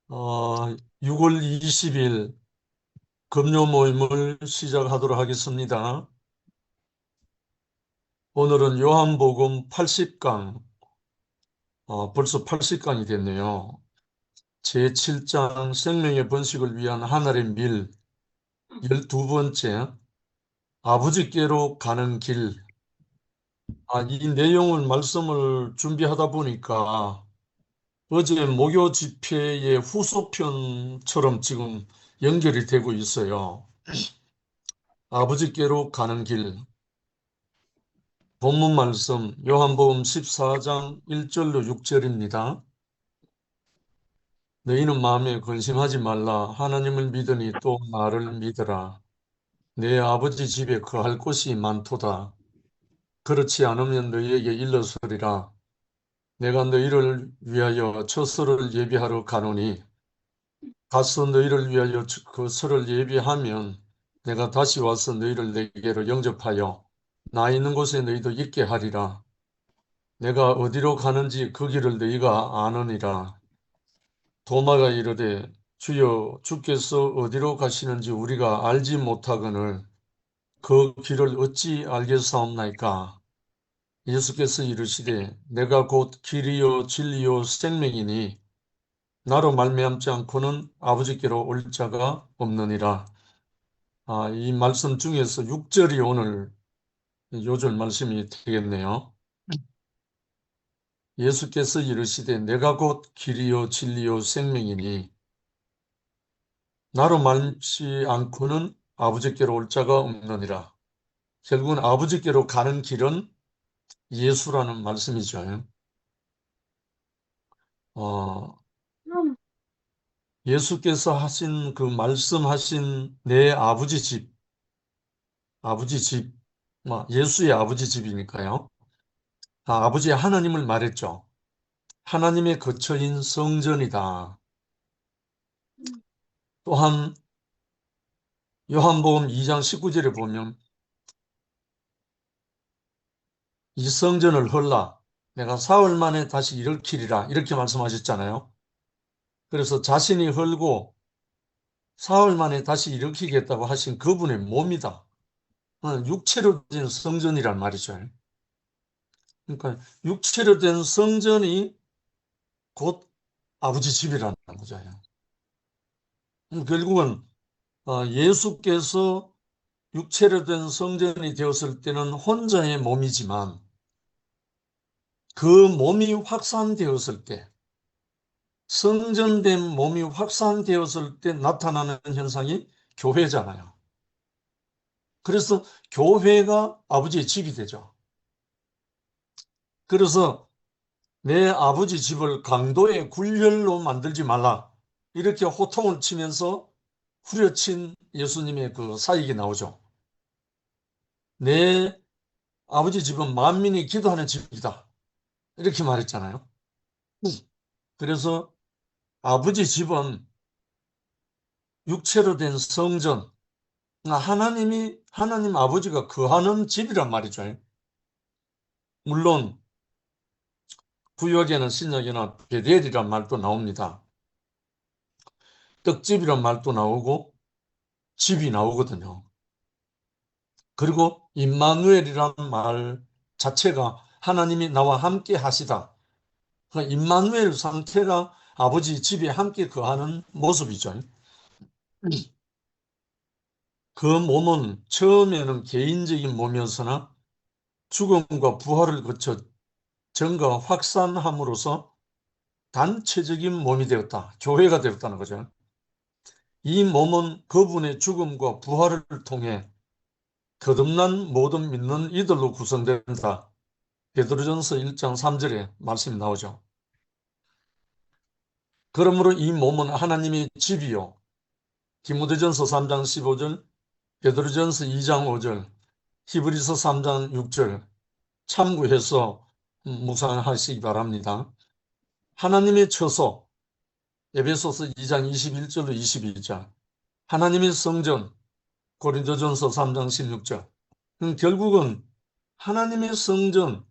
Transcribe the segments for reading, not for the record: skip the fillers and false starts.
6월 20일 금요 모임을 시작하도록 하겠습니다. 오늘은 요한복음 80강, 벌써 80강이 됐네요. 제7장 생명의 번식을 위한 하늘의 밀, 12번째 아버지께로 가는 길. 이 내용을 말씀을 준비하다 보니까 어제 목요 집회의 후소편처럼 지금 연결이 되고 있어요. 아버지께로 가는 길. 본문 말씀 요한복음 14장 1절로 6절입니다. 너희는 마음에 근심하지 말라. 하나님을 믿으니 또 나를 믿으라. 내 아버지 집에 거할 곳이 많도다. 그렇지 않으면 너희에게 일러서리라. 내가 너희를 위하여 처소를 예비하러 가노니 가서 너희를 위하여 그 서를 예비하면 내가 다시 와서 너희를 내게로 영접하여 나 있는 곳에 너희도 있게 하리라. 내가 어디로 가는지 그 길을 너희가 아느니라. 도마가 이르되 주여 주께서 어디로 가시는지 우리가 알지 못하거늘 그 길을 어찌 알겠사옵나이까. 예수께서 이르시되 내가 곧 길이요 진리요 생명이니 나로 말미암지 않고는 아버지께로 올 자가 없느니라. 이 말씀 중에서 6절이 오늘 요절 말씀이 되겠네요. 예수께서 이르시되 내가 곧 길이요 진리요 생명이니 나로 말지 않고는 아버지께로 올 자가 없느니라. 결국은 아버지께로 가는 길은 예수라는 말씀이죠. 어, 예수께서 하신 그 말씀하신 내 아버지 집, 아버지 집, 예수의 아버지 집이니까요. 아버지 하나님을 말했죠. 하나님의 거처인 성전이다. 또한 요한복음 2장 19절에 보면 이 성전을 헐라 내가 사흘 만에 다시 일으키리라 이렇게 말씀하셨잖아요. 그래서 자신이 헐고 사흘 만에 다시 일으키겠다고 하신 그분의 몸이다. 육체로 된 성전이란 말이죠. 그러니까 육체로 된 성전이 곧 아버지 집이라는 거죠. 결국은 예수께서 육체로 된 성전이 되었을 때는 혼자의 몸이지만 그 몸이 확산되었을 때 성전된 몸이 확산되었을 때 나타나는 현상이 교회잖아요. 그래서 교회가 아버지의 집이 되죠. 그래서 내 아버지 집을 강도의 굴혈로 만들지 말라. 이렇게 호통을 치면서 후려친 예수님의 그 사역이 나오죠. 내 아버지 집은 만민이 기도하는 집이다. 이렇게 말했잖아요. 그래서 아버지 집은 육체로 된 성전, 하나님 아버지가 거하는 집이란 말이죠. 물론 구약에는 신약에나 베델이란 말도 나옵니다. 떡집이란 말도 나오고 집이 나오거든요. 그리고 임마누엘이란 말 자체가 하나님이 나와 함께 하시다. 그러니까 임마누엘 상태가 아버지 집에 함께 거하는 모습이죠. 그 몸은 처음에는 개인적인 몸이었으나 죽음과 부활을 거쳐 전가 확산함으로써 단체적인 몸이 되었다. 교회가 되었다는 거죠. 이 몸은 그분의 죽음과 부활을 통해 거듭난 모든 믿는 이들로 구성된다. 베드로전서 1장 3절에 말씀이 나오죠. 그러므로 이 몸은 하나님의 집이요. 디모데전서 3장 15절, 베드로전서 2장 5절, 히브리서 3장 6절 참고해서 묵상하시기 바랍니다. 하나님의 처소, 에베소서 2장 21절로 22절, 하나님의 성전, 고린도전서 3장 16절. 결국은 하나님의 성전,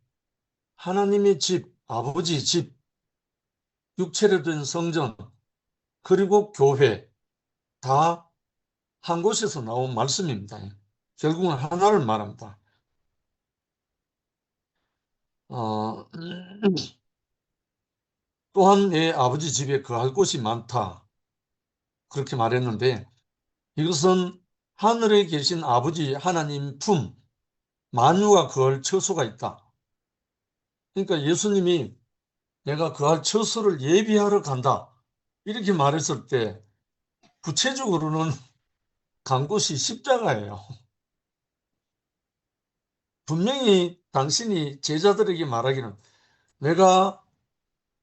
하나님의 집, 아버지 집, 육체로 된 성전, 그리고 교회 다 한 곳에서 나온 말씀입니다. 결국은 하나를 말합니다. 또한 내 아버지 집에 거할 곳이 많다. 그렇게 말했는데 이것은 하늘에 계신 아버지 하나님 품, 만유가 거할 처소가 있다. 그러니까 예수님이 내가 거할 처소를 예비하러 간다. 이렇게 말했을 때 구체적으로는 간 곳이 십자가예요. 분명히 당신이 제자들에게 말하기는 내가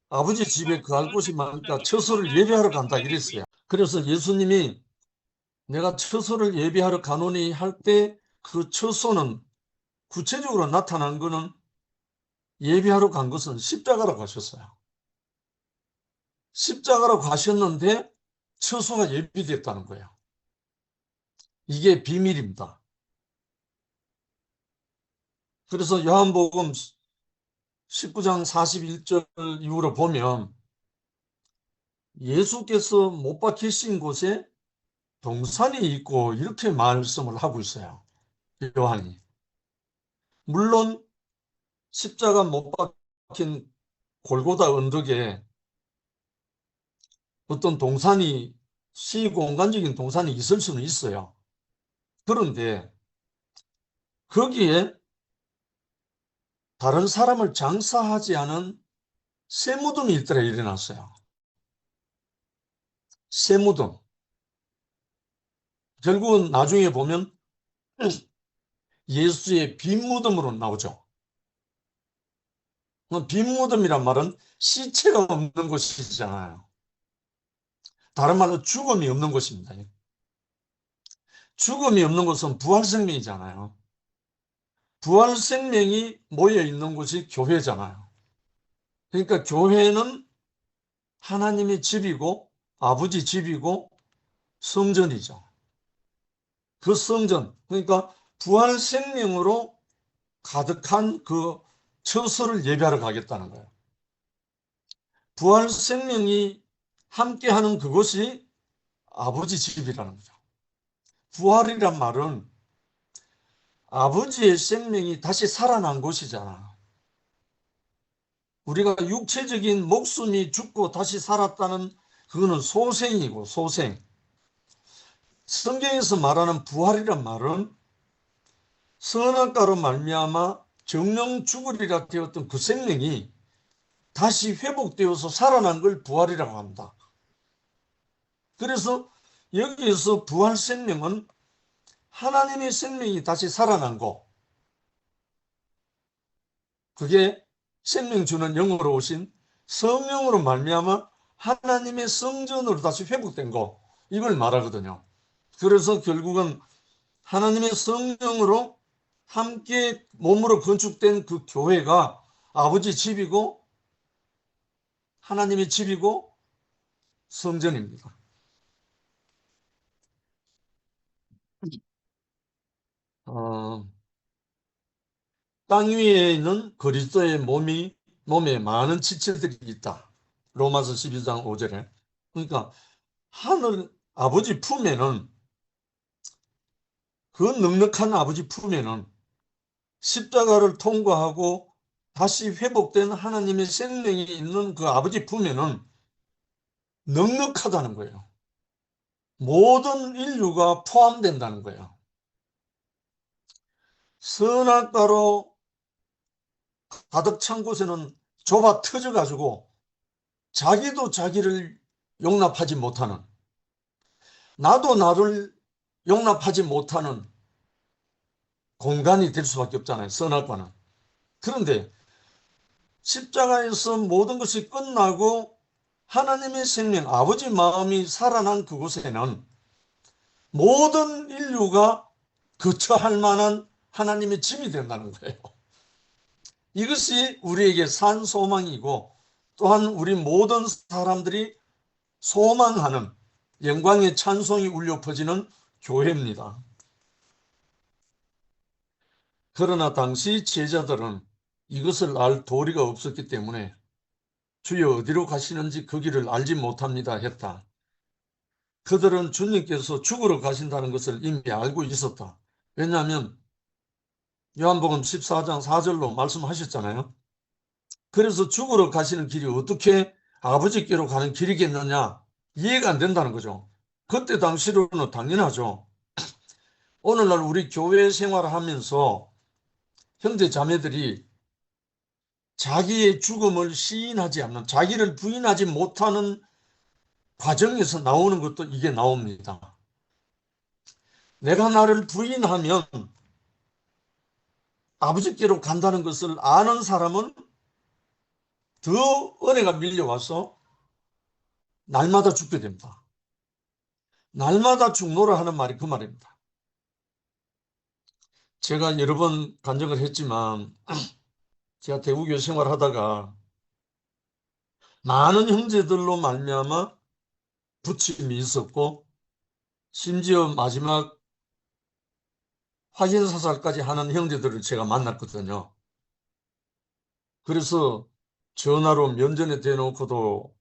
아버지 집에 거할 곳이 많으니까 처소를 예비하러 간다 이랬어요. 그래서 예수님이 내가 처소를 예비하러 가노니 할 때 그 처소는 구체적으로 나타난 것은 예비하러 간 것은 십자가로 가셨어요. 십자가로 가셨는데 처소가 예비됐다는 거예요. 이게 비밀입니다. 그래서 요한복음 19장 41절 이후로 보면 예수께서 못 박히신 곳에 동산이 있고 이렇게 말씀을 하고 있어요. 요한이. 물론 십자가 못 박힌 골고다 언덕에 어떤 동산이 시공간적인 동산이 있을 수는 있어요. 그런데 거기에 다른 사람을 장사하지 않은 쇠무덤이 있더라 일어났어요. 쇠무덤. 결국은 나중에 보면 예수의 빈무덤으로 나오죠. 빈무덤이란 말은 시체가 없는 곳이잖아요. 다른 말로 죽음이 없는 곳입니다. 죽음이 없는 곳은 부활생명이잖아요. 부활생명이 모여 있는 곳이 교회잖아요. 그러니까 교회는 하나님의 집이고 아버지 집이고 성전이죠. 그 성전, 그러니까 부활생명으로 가득한 그 처소를 예배하러 가겠다는 거예요. 부활생명이 함께하는 그곳이 아버지 집이라는 거죠. 부활이란 말은 아버지의 생명이 다시 살아난 곳이잖아. 우리가 육체적인 목숨이 죽고 다시 살았다는 그거는 소생이고 소생. 성경에서 말하는 부활이란 말은 선악과로 말미암아 정령 죽으리라 되었던 그 생명이 다시 회복되어서 살아난 걸 부활이라고 합니다. 그래서 여기에서 부활 생명은 하나님의 생명이 다시 살아난 거, 그게 생명 주는 영으로 오신 성령으로 말미암아 하나님의 성전으로 다시 회복된 거, 이걸 말하거든요. 그래서 결국은 하나님의 성령으로 함께 몸으로 건축된 그 교회가 아버지 집이고 하나님의 집이고 성전입니다. 어, 땅 위에 있는 그리스도의 몸에 많은 지체들이 있다. 로마서 12장 5절에. 그러니까 하늘 아버지 품에는, 그 넉넉한 아버지 품에는 십자가를 통과하고 다시 회복된 하나님의 생명이 있는 그 아버지 품에는 넉넉하다는 거예요. 모든 인류가 포함된다는 거예요. 선악과로 가득 찬 곳에는 좁아 터져가지고 자기도 자기를 용납하지 못하는, 나도 나를 용납하지 못하는 공간이 될 수밖에 없잖아요. 선악과는. 그런데 십자가에서 모든 것이 끝나고 하나님의 생명, 아버지 마음이 살아난 그곳에는 모든 인류가 거처할 만한 하나님의 집이 된다는 거예요. 이것이 우리에게 산 소망이고, 또한 우리 모든 사람들이 소망하는 영광의 찬송이 울려 퍼지는 교회입니다. 그러나 당시 제자들은 이것을 알 도리가 없었기 때문에 주여 어디로 가시는지 그 길을 알지 못합니다 했다. 그들은 주님께서 죽으러 가신다는 것을 이미 알고 있었다. 왜냐하면 요한복음 14장 4절로 말씀하셨잖아요. 그래서 죽으러 가시는 길이 어떻게 아버지께로 가는 길이겠느냐, 이해가 안 된다는 거죠. 그때 당시로는 당연하죠. 오늘날 우리 교회 생활을 하면서 형제 자매들이 자기의 죽음을 시인하지 않는, 자기를 부인하지 못하는 과정에서 나오는 것도 이게 나옵니다. 내가 나를 부인하면 아버지께로 간다는 것을 아는 사람은 더 은혜가 밀려와서 날마다 죽게 됩니다. 날마다 죽노라 하는 말이 그 말입니다. 제가 여러 번 간증을 했지만 제가 대구교회 생활하다가 많은 형제들로 말미암아 부침이 있었고 심지어 마지막 확인사살까지 하는 형제들을 제가 만났거든요. 그래서 전화로 면전에 대놓고도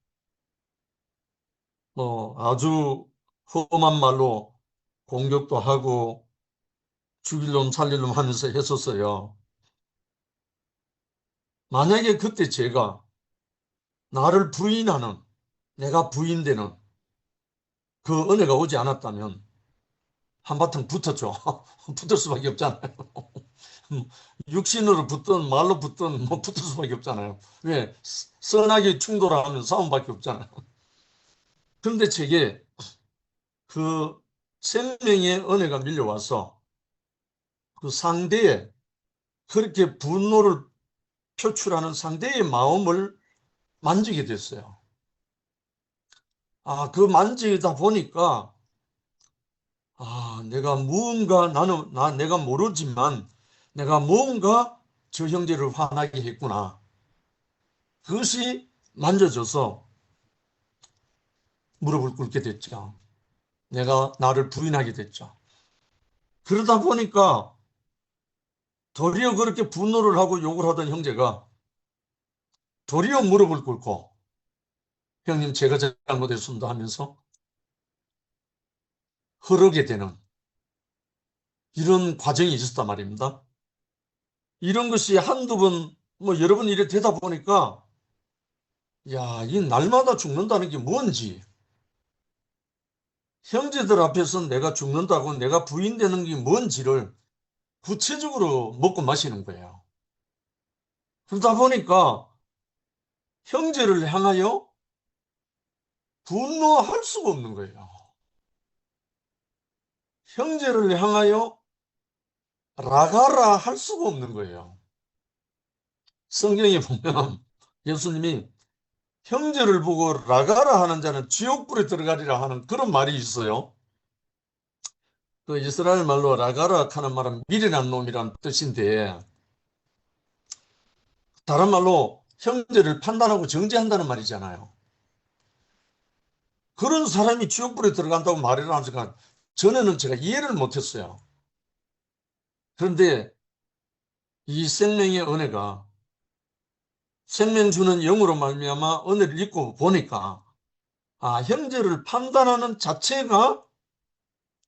아주 험한 말로 공격도 하고 죽일 놈 살릴 놈 하면서 했었어요. 만약에 그때 제가 나를 부인하는, 내가 부인되는 그 은혜가 오지 않았다면 한바탕 붙었죠. 붙을 수밖에 없잖아요. 육신으로 붙든 말로 붙든 뭐 붙을 수밖에 없잖아요. 왜? 선하게 충돌하면 싸움밖에 없잖아요. 그런데 제게 그 생명의 은혜가 밀려와서 그 상대의, 그렇게 분노를 표출하는 상대의 마음을 만지게 됐어요. 그 만지다 보니까 내가 무언가, 내가 모르지만 내가 무언가 저 형제를 화나게 했구나. 그것이 만져져서 무릎을 꿇게 됐죠. 내가 나를 부인하게 됐죠. 그러다 보니까 도리어 그렇게 분노를 하고 욕을 하던 형제가 도리어 무릎을 꿇고 형님 제가 잘못했습니다 하면서 흐르게 되는 이런 과정이 있었단 말입니다. 이런 것이 한두 번, 뭐 여러 번 이래 되다 보니까 이 날마다 죽는다는 게 뭔지, 형제들 앞에서 내가 죽는다고 내가 부인되는 게 뭔지를 구체적으로 먹고 마시는 거예요. 그러다 보니까 형제를 향하여 분노할 수가 없는 거예요. 형제를 향하여 라가라 할 수가 없는 거예요. 성경에 보면 예수님이 형제를 보고 라가라 하는 자는 지옥불에 들어가리라 하는 그런 말이 있어요. 그 이스라엘 말로 라가라 하는 말은 미련한 놈이란 뜻인데, 다른 말로 형제를 판단하고 정죄한다는 말이잖아요. 그런 사람이 지옥불에 들어간다고 말을 하니까 전에는 제가 이해를 못했어요. 그런데 이 생명의 은혜가, 생명 주는 영으로 말미암아 은혜를 입고 보니까 형제를 판단하는 자체가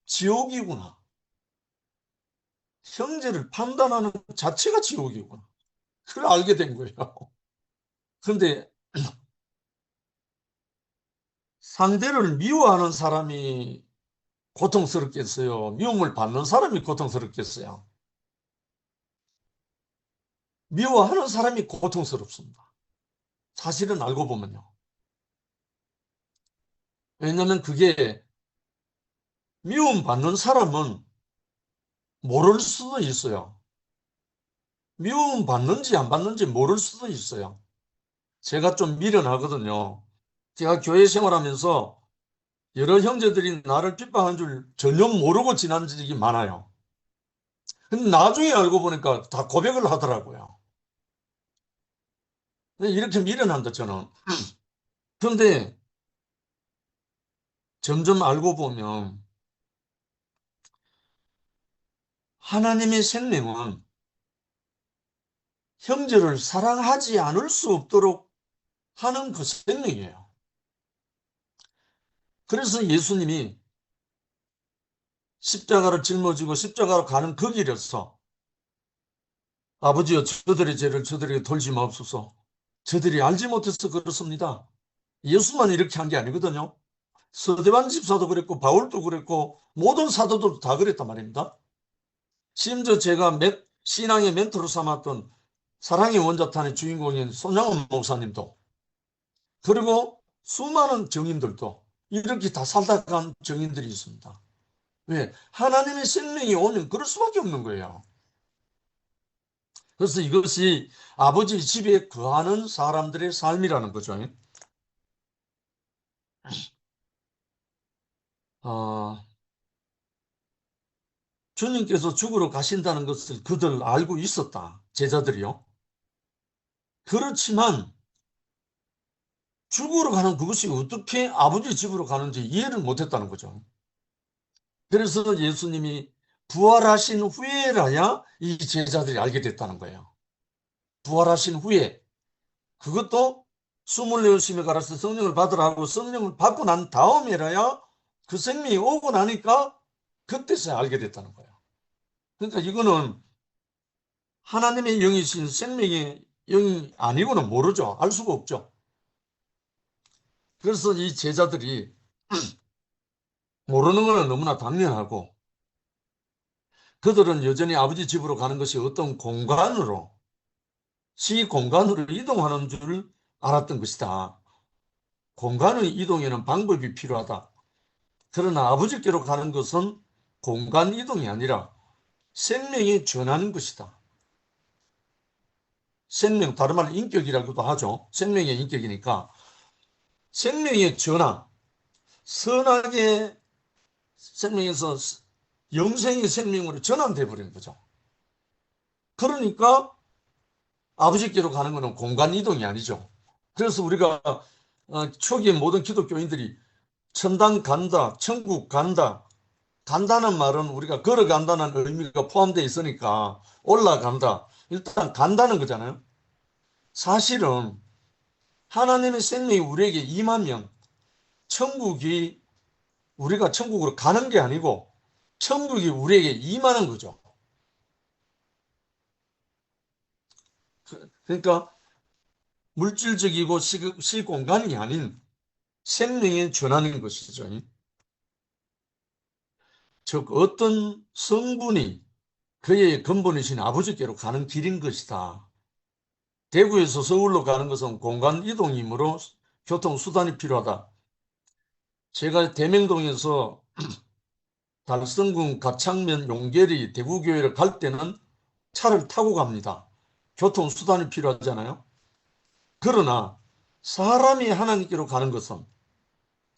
지옥이구나. 형제를 판단하는 자체가 지옥이구나. 그걸 알게 된 거예요. 그런데 상대를 미워하는 사람이 고통스럽겠어요? 미움을 받는 사람이 고통스럽겠어요? 미워하는 사람이 고통스럽습니다. 사실은 알고 보면요. 왜냐하면 그게 미움받는 사람은 모를 수도 있어요. 미움받는지 안 받는지 모를 수도 있어요. 제가 좀 미련하거든요. 제가 교회 생활하면서 여러 형제들이 나를 핍박한 줄 전혀 모르고 지난 적이 많아요. 근데 나중에 알고 보니까 다 고백을 하더라고요. 이렇게 미련한다, 저는. 그런데 점점 알고 보면 하나님의 생명은 형제를 사랑하지 않을 수 없도록 하는 그 생명이에요. 그래서 예수님이 십자가를 짊어지고 십자가로 가는 그 길에서 아버지여 저들의 죄를 저들에게 돌지 마옵소서. 저들이 알지 못해서 그렇습니다. 예수만 이렇게 한 게 아니거든요. 서대반 집사도 그랬고 바울도 그랬고 모든 사도들도 다 그랬단 말입니다. 심지어 제가 신앙의 멘토로 삼았던 사랑의 원자탄의 주인공인 손양원 목사님도, 그리고 수많은 정인들도 이렇게 다 살다 간 정인들이 있습니다. 왜? 하나님의 생명이 오면 그럴 수밖에 없는 거예요. 그래서 이것이 아버지 집에 거하는 사람들의 삶이라는 거죠. 어, 주님께서 죽으러 가신다는 것을 그들 알고 있었다. 제자들이요. 그렇지만 죽으러 가는 그것이 어떻게 아버지 집으로 가는지 이해를 못했다는 거죠. 그래서 예수님이 부활하신 후에라야 이 제자들이 알게 됐다는 거예요. 부활하신 후에. 그것도 24시에 가라서 성령을 받으라 하고 성령을 받고 난 다음에라야 그 생명이 오고 나니까 그때서야 알게 됐다는 거예요. 그러니까 이거는 하나님의 영이신 생명의 영이 아니고는 모르죠. 알 수가 없죠. 그래서 이 제자들이 모르는 것은 너무나 당연하고, 그들은 여전히 아버지 집으로 가는 것이 어떤 공간으로, 시공간으로 이동하는 줄 알았던 것이다. 공간의 이동에는 방법이 필요하다. 그러나 아버지께로 가는 것은 공간 이동이 아니라 생명이 전하는 것이다. 생명, 다른 말로 인격이라고도 하죠. 생명의 인격이니까 생명의 전환, 선악의 생명에서 영생의 생명으로 전환돼 버리는 거죠. 그러니까 아버지께로 가는 것은 공간 이동이 아니죠. 그래서 우리가 초기에 모든 기독교인들이 천당 간다, 천국 간다, 간다는 말은 우리가 걸어간다는 의미가 포함되어 있으니까 올라간다. 일단 간다는 거잖아요. 사실은 하나님의 생명이 우리에게 임하면 천국이, 우리가 천국으로 가는 게 아니고 천국이 우리에게 임하는 거죠. 그러니까 물질적이고 시공간이 아닌 생명의 전환인 것이죠. 즉 어떤 성분이 그의 근본이신 아버지께로 가는 길인 것이다. 대구에서 서울로 가는 것은 공간 이동이므로 교통수단이 필요하다. 제가 대명동에서 달성군 가창면 용계리 대구교회를 갈 때는 차를 타고 갑니다. 교통수단이 필요하잖아요. 그러나 사람이 하나님께로 가는 것은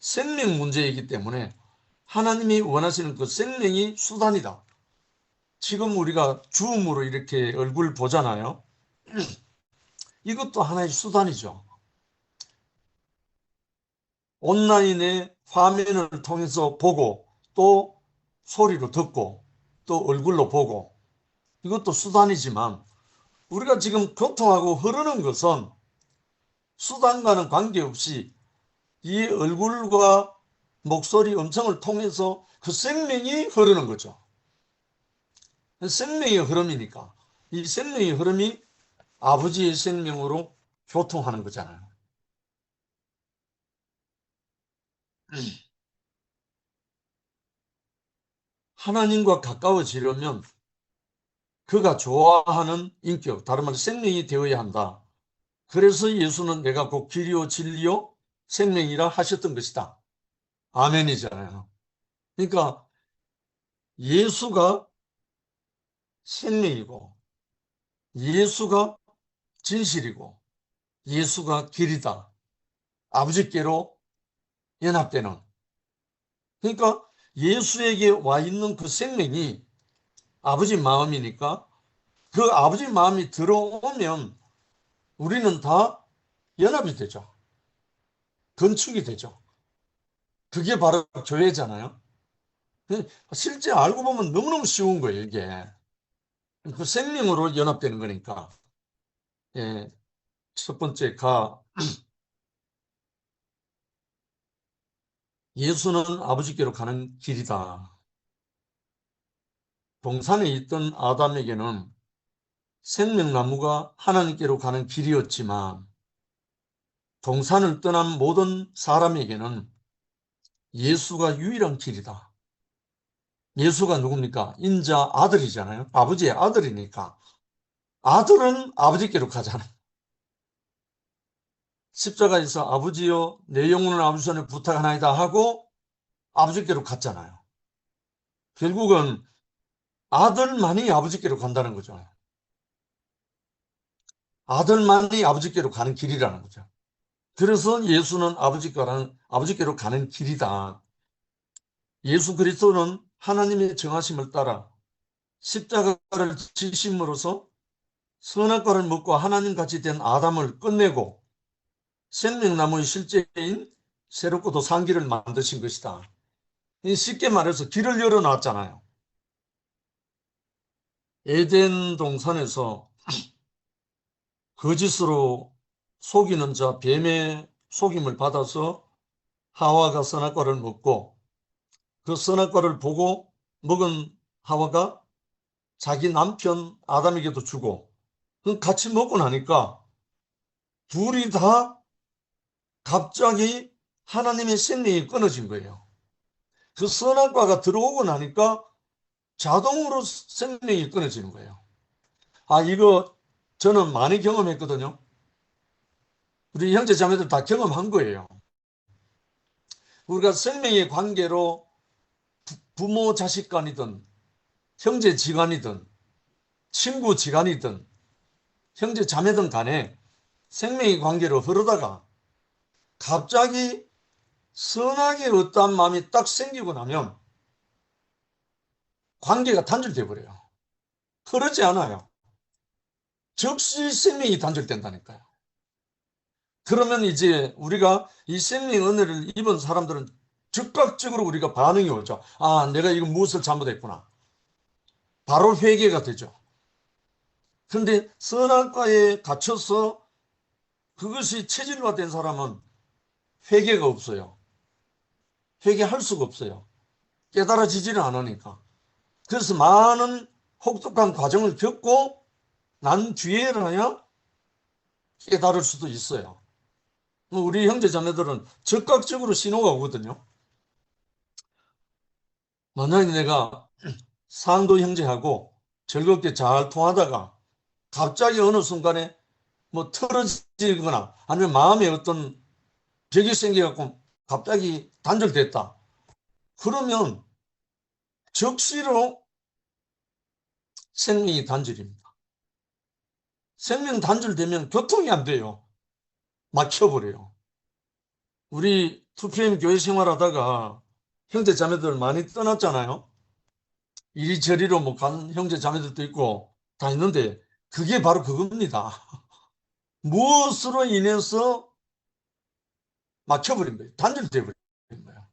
생명 문제이기 때문에 하나님이 원하시는 그 생명이 수단이다. 지금 우리가 줌으로 이렇게 얼굴 보잖아요. 이것도 하나의 수단이죠. 온라인의 화면을 통해서 보고 또 소리로 듣고 또 얼굴로 보고, 이것도 수단이지만 우리가 지금 교통하고 흐르는 것은 수단과는 관계없이 이 얼굴과 목소리, 음성을 통해서 그 생명이 흐르는 거죠. 생명의 흐름이니까 이 생명의 흐름이 아버지의 생명으로 교통하는 거잖아요. 하나님과 가까워지려면 그가 좋아하는 인격, 다른 말로 생명이 되어야 한다. 그래서 예수는 내가 곧 길이요 진리요 생명이라 하셨던 것이다. 아멘이잖아요. 그러니까 예수가 생명이고 예수가 진실이고 예수가 길이다. 아버지께로 연합되는. 그러니까 예수에게 와 있는 그 생명이 아버지 마음이니까 그 아버지 마음이 들어오면 우리는 다 연합이 되죠. 건축이 되죠. 그게 바로 교회잖아요. 실제 알고 보면 너무너무 쉬운 거예요, 이게. 그 생명으로 연합되는 거니까. 예, 첫 번째 가. 예수는 아버지께로 가는 길이다. 동산에 있던 아담에게는 생명나무가 하나님께로 가는 길이었지만 동산을 떠난 모든 사람에게는 예수가 유일한 길이다. 예수가 누굽니까? 인자 아들이잖아요. 아버지의 아들이니까. 아들은 아버지께로 가잖아요. 십자가에서 아버지여 내 영혼을 아버지 손에 부탁하나이다 하고 아버지께로 갔잖아요. 결국은 아들만이 아버지께로 간다는 거죠. 아들만이 아버지께로 가는 길이라는 거죠. 그래서 예수는 아버지께로 가는 길이다. 예수 그리스도는 하나님의 정하심을 따라 십자가를 지심으로써 선악과를 먹고 하나님같이 된 아담을 끝내고 생명나무의 실제인 새롭고도 산 길을 만드신 것이다. 쉽게 말해서 길을 열어놨잖아요. 에덴 동산에서 거짓으로 속이는 자 뱀의 속임을 받아서 하와가 선악과를 먹고 그 선악과를 보고 먹은 하와가 자기 남편 아담에게도 주고 같이 먹고 나니까 둘이 다 갑자기 하나님의 생명이 끊어진 거예요. 그 선악과가 들어오고 나니까 자동으로 생명이 끊어지는 거예요. 이거 저는 많이 경험했거든요. 우리 형제 자매들 다 경험한 거예요. 우리가 생명의 관계로 부모 자식 간이든 형제 지간이든 친구 지간이든 형제 자매든 간에 생명의 관계로 흐르다가 갑자기 선하게 어떠한 마음이 딱 생기고 나면 관계가 단절돼 버려요. 흐르지 않아요. 즉시 생명이 단절된다니까요. 그러면 이제 우리가 이 생명 은혜를 입은 사람들은 즉각적으로 우리가 반응이 오죠. 내가 이거 무엇을 잘못했구나. 바로 회개가 되죠. 그런데 선악과에 갇혀서 그것이 체질화된 사람은 회개가 없어요. 회개할 수가 없어요. 깨달아지지를 않으니까. 그래서 많은 혹독한 과정을 겪고 난 뒤에라야 깨달을 수도 있어요. 우리 형제 자매들은 즉각적으로 신호가 오거든요. 만약에 내가 상도 형제하고 즐겁게 잘 통하다가 갑자기 어느 순간에 뭐 틀어지거나 아니면 마음에 어떤 벽이 생겨갖고 갑자기 단절됐다. 그러면 즉시로 생명이 단절입니다. 생명 단절되면 교통이 안 돼요. 막혀버려요. 우리 2PM 교회 생활하다가 형제 자매들 많이 떠났잖아요. 이리저리로 뭐 간 형제 자매들도 있고 다 있는데 그게 바로 그겁니다. 무엇으로 인해서 막혀버린 거예요. 단절돼 버린 거예요.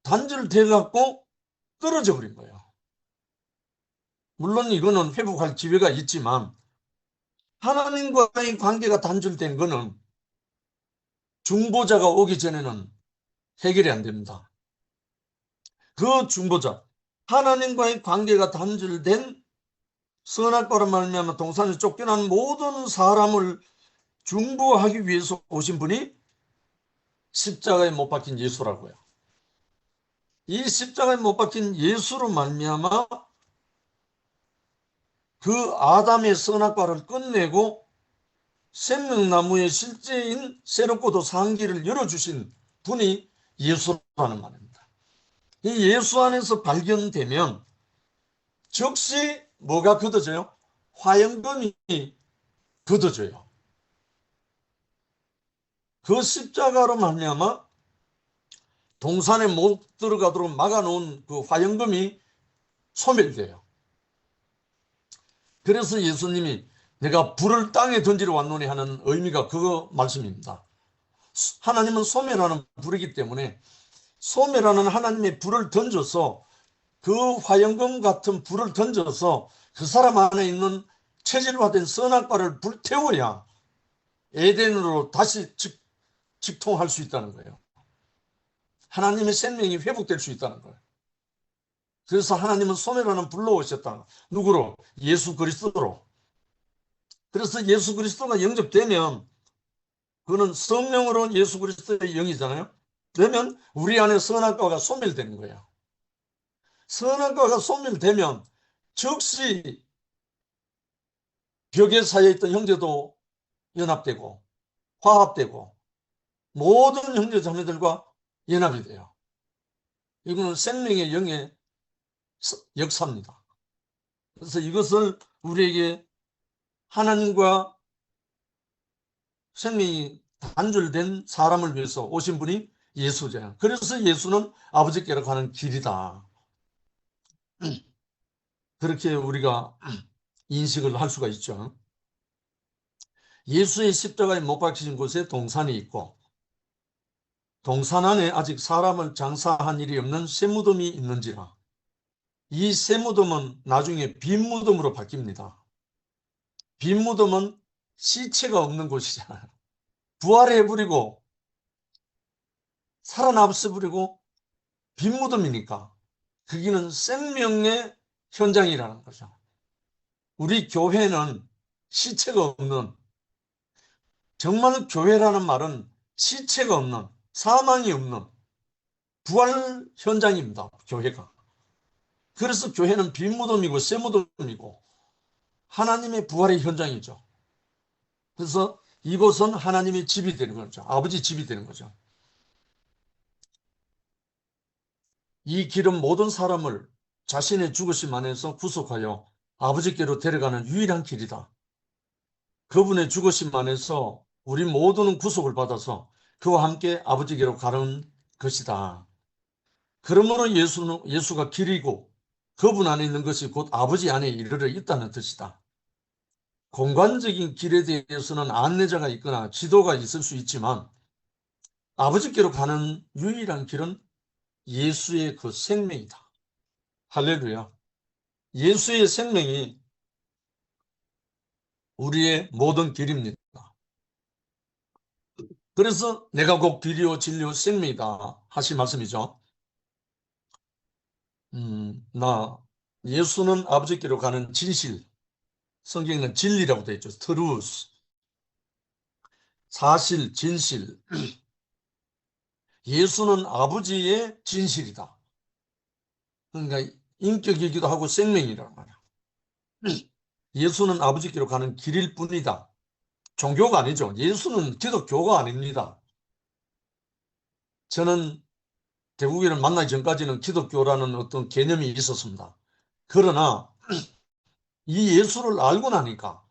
단절돼 갖고 떨어져 버린 거예요. 물론 이거는 회복할 기회가 있지만 하나님과의 관계가 단절된 거는 중보자가 오기 전에는 해결이 안 됩니다. 그 중보자, 하나님과의 관계가 단절된 선악과로 말미암아 동산에서 쫓겨난 모든 사람을 중보하기 위해서 오신 분이 십자가에 못 박힌 예수라고요. 이 십자가에 못 박힌 예수로 말미암아 그 아담의 선악과를 끝내고 생명나무의 실제인 새롭고도 산 길을 열어주신 분이 예수라는 말입니다. 이 예수 안에서 발견되면 즉시 뭐가 걷어져요? 화영금이 걷어져요. 그 십자가로 말미암아 동산에 못 들어가도록 막아놓은 그 화영금이 소멸돼요. 그래서 예수님이 내가 불을 땅에 던지러 왔노니 하는 의미가 그거 말씀입니다. 하나님은 소멸하는 불이기 때문에 소멸하는 하나님의 불을 던져서 그 화영금 같은 불을 던져서 그 사람 안에 있는 체질화된 선악과를 불태워야 에덴으로 다시 직통할 수 있다는 거예요. 하나님의 생명이 회복될 수 있다는 거예요. 그래서 하나님은 소멸하는 불로 오셨다. 누구로? 예수 그리스도로. 그래서 예수 그리스도가 영접되면 그는 성령으로 예수 그리스도의 영이잖아요. 그러면 우리 안에 선악과가 소멸되는 거예요. 선악과가 소멸되면 즉시 벽에 쌓여있던 형제도 연합되고 화합되고 모든 형제 자매들과 연합이 돼요. 이거는 생명의 영의 역사입니다. 그래서 이것을 우리에게 하나님과 생명이 단절된 사람을 위해서 오신 분이 예수죠. 그래서 예수는 아버지께로 가는 길이다. 그렇게 우리가 인식을 할 수가 있죠. 예수의 십자가에 못 박히신 곳에 동산이 있고 동산 안에 아직 사람을 장사한 일이 없는 쇠무덤이 있는지라. 이 쇠무덤은 나중에 빈무덤으로 바뀝니다. 빈무덤은 시체가 없는 곳이잖아요. 부활해버리고 살아남아버리고 빈무덤이니까 거기는 생명의 현장이라는 거죠. 우리 교회는 시체가 없는, 정말 교회라는 말은 시체가 없는, 사망이 없는 부활 현장입니다. 교회가. 그래서 교회는 빈무덤이고 쇠무덤이고 하나님의 부활의 현장이죠. 그래서 이곳은 하나님의 집이 되는 거죠. 아버지 집이 되는 거죠. 이 길은 모든 사람을 자신의 죽으심 안에서 구속하여 아버지께로 데려가는 유일한 길이다. 그분의 죽으심 안에서 우리 모두는 구속을 받아서 그와 함께 아버지께로 가는 것이다. 그러므로 예수가 길이고 그분 안에 있는 것이 곧 아버지 안에 이르러 있다는 뜻이다. 공간적인 길에 대해서는 안내자가 있거나 지도가 있을 수 있지만 아버지께로 가는 유일한 길은 예수의 그 생명이다. 할렐루야. 예수의 생명이 우리의 모든 길입니다. 그래서 내가 곧 길이요 진리요 생명이다 하신 말씀이죠. 예수는 아버지께로 가는 진실, 성경에는 진리라고 되어 있죠. 트루스, 사실, 진실. 예수는 아버지의 진실이다. 그러니까 인격이기도 하고 생명이란 말이야. 예수는 아버지께로 가는 길일 뿐이다. 종교가 아니죠. 예수는 기독교가 아닙니다. 저는 대국인을 만나기 전까지는 기독교라는 어떤 개념이 있었습니다. 그러나 이 예수를 알고 나니까,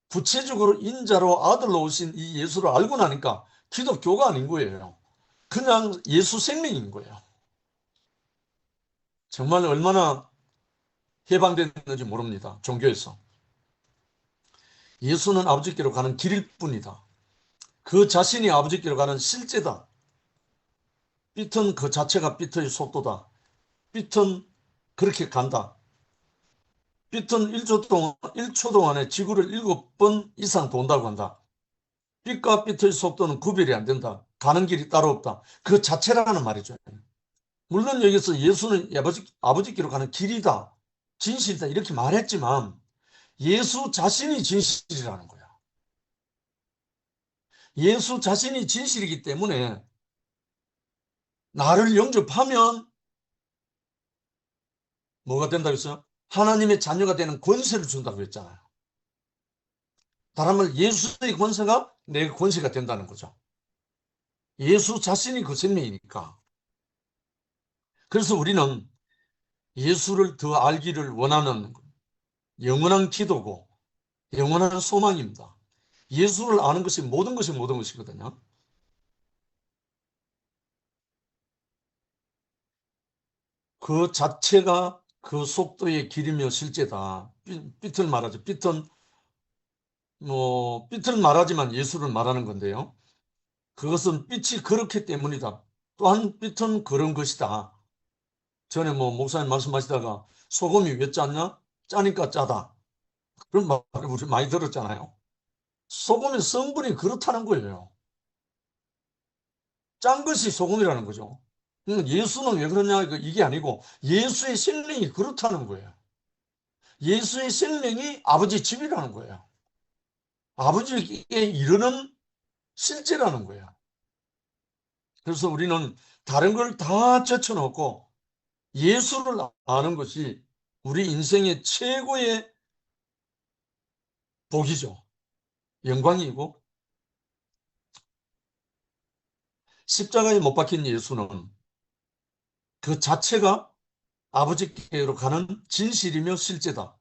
구체적으로 인자로 아들로 오신 이 예수를 알고 나니까 기독교가 아닌 거예요. 그냥 예수 생명인 거예요. 정말 얼마나 해방됐는지 모릅니다. 종교에서. 예수는 아버지께로 가는 길일 뿐이다. 그 자신이 아버지께로 가는 실제다. 빛은 그 자체가 빛의 속도다. 빛은 그렇게 간다. 빛은 1초 동안에 지구를 7번 이상 돈다고 한다. 빛과 빛의 속도는 구별이 안 된다. 가는 길이 따로 없다. 그 자체라는 말이죠. 물론 여기서 예수는 아버지께로 가는 길이다, 진실이다 이렇게 말했지만 예수 자신이 진실이라는 거야. 예수 자신이 진실이기 때문에 나를 영접하면 뭐가 된다고 했어요? 하나님의 자녀가 되는 권세를 준다고 했잖아요. 다른 말 예수의 권세가 내 권세가 된다는 거죠. 예수 자신이 그 생명이니까. 그래서 우리는 예수를 더 알기를 원하는 영원한 기도고 영원한 소망입니다. 예수를 아는 것이 모든 것이거든요. 그 자체가 그 속도의 길이며 실제다. 빛을 말하죠. 빛을 말하지만 예수를 말하는 건데요. 그것은 빛이 그렇기 때문이다. 또한 빛은 그런 것이다. 전에 목사님 말씀하시다가 소금이 왜 짰냐? 짜니까 짜다. 그런 말을 우리 많이 들었잖아요. 소금의 성분이 그렇다는 거예요. 짠 것이 소금이라는 거죠. 예수는 왜 그러냐, 이게 아니고 예수의 생명이 그렇다는 거예요. 예수의 생명이 아버지 집이라는 거예요. 아버지에게 이르는 실제라는 거예요. 그래서 우리는 다른 걸 다 제쳐놓고 예수를 아는 것이 우리 인생의 최고의 복이죠. 영광이고, 십자가에 못 박힌 예수는 그 자체가 아버지께로 가는 진실이며 실제다.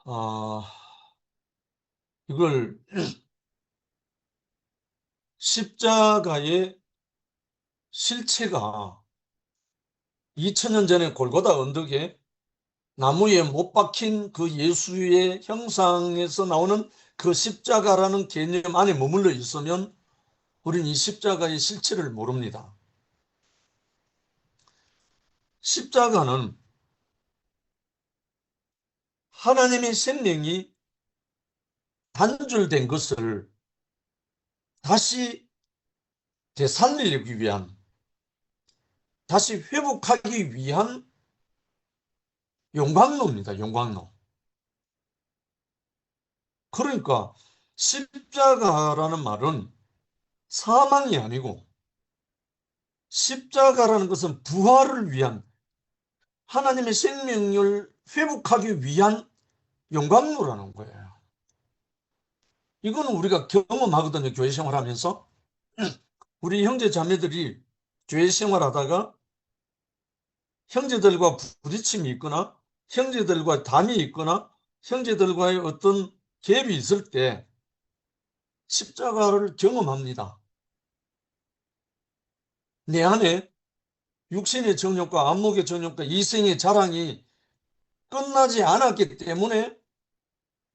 아, 이걸 십자가의 실체가 2000년 전에 골고다 언덕에 나무에 못 박힌 그 예수의 형상에서 나오는 그 십자가라는 개념 안에 머물러 있으면 우리는 이 십자가의 실체를 모릅니다. 십자가는 하나님의 생명이 단절된 것을 다시 되살리기 위한, 다시 회복하기 위한 용광로입니다. 용광로. 그러니까 십자가라는 말은 사망이 아니고 십자가라는 것은 부활을 위한, 하나님의 생명을 회복하기 위한 용광로라는 거예요. 이거는 우리가 경험하거든요. 교회 생활하면서. 우리 형제 자매들이 교회 생활하다가 형제들과 부딪힘이 있거나 형제들과 담이 있거나 형제들과의 어떤 갭이 있을 때 십자가를 경험합니다. 내 안에 육신의 정욕과 안목의 정욕과 이생의 자랑이 끝나지 않았기 때문에